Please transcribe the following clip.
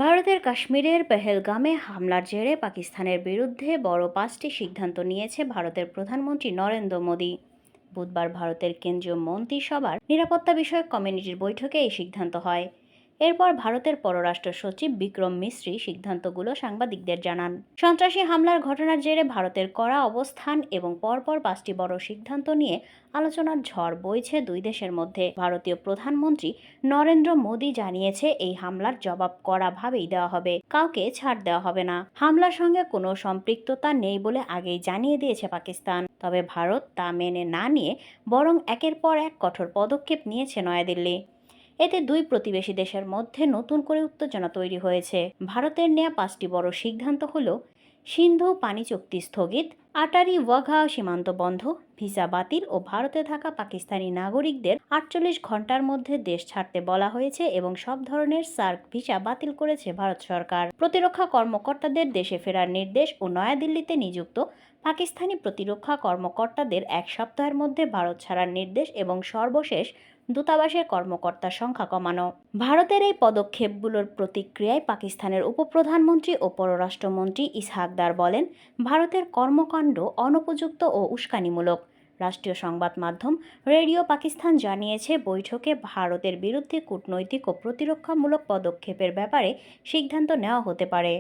ভারতের কাশ্মীরের পেহেলগামে হামলার জেরে পাকিস্তানের বিরুদ্ধে বড় 5টি সিদ্ধান্ত নিয়েছে ভারতের প্রধানমন্ত্রী নরেন্দ্র মোদী। বুধবার ভারতের কেন্দ্রীয় মন্ত্রিসভার নিরাপত্তা বিষয়ক কমিটির বৈঠকে এই সিদ্ধান্ত হয়। এরপর ভারতের পররাষ্ট্র সচিব বিক্রম মিশ্রি সিদ্ধান্তগুলো সাংবাদিকদের জানান। সন্ত্রাসী হামলার ঘটনার জেরে ভারতের কড়া অবস্থান এবং পরপর 5টি বড় সিদ্ধান্ত নিয়ে আলোচনার ঝড় বইছে দুই দেশের মধ্যে। ভারতীয় প্রধানমন্ত্রী নরেন্দ্র মোদী জানিয়েছে, এই হামলার জবাব কড়াভাবেই দেওয়া হবে, কাউকে ছাড় দেওয়া হবে না। হামলার সঙ্গে কোনো সম্পৃক্ততা নেই বলে আগেই জানিয়ে দিয়েছে পাকিস্তান। তবে ভারত তা মেনে না নিয়ে বরং একের পর এক কঠোর পদক্ষেপ নিয়েছে নয়াদিল্লি। এতে দুই প্রতিবেশী দেশের মধ্যে নতুন করে উত্তেজনা তৈরি হয়েছে। ভারতের নেয়া 5টি বড় সিদ্ধান্ত হল: সিন্ধু পানি চুক্তি স্থগিত, আটারি ওয়াঘা সীমান্ত বন্ধ, ভিসা বাতিল ও ভারতে থাকা পাকিস্তানি নাগরিকদের 48 ঘন্টার মধ্যে দেশ ছাড়তে বলা হয়েছে এবং সব ধরনের সার্ক ভিসা বাতিল করেছে ভারত সরকার। প্রতিরক্ষা কর্মকর্তাদের দেশে ফেরার নির্দেশ ও নয়াদিল্লিতে নিযুক্ত পাকিস্তানি প্রতিরক্ষা কর্মকর্তাদের 1 সপ্তাহের মধ্যে ভারত ছাড়ার নির্দেশ এবং সর্বশেষ দূতাবাসের কর্মকর্তার সংখ্যা কমানো। ভারতের এই পদক্ষেপগুলোর প্রতিক্রিয়ায় পাকিস্তানের উপপ্রধানমন্ত্রী ও পররাষ্ট্রমন্ত্রী ইসহাক দার বলেন, ভারতের কর্মকাণ্ড অনুপযুক্ত ও উস্কানিমূলক। রাষ্ট্রীয় সংবাদ মাধ্যম রেডিও পাকিস্তান জানিয়েছে, বৈঠকে ভারতের বিরুদ্ধে কূটনৈতিক ও প্রতিরক্ষামূলক পদক্ষেপের ব্যাপারে সিদ্ধান্ত নেওয়া হতে পারে।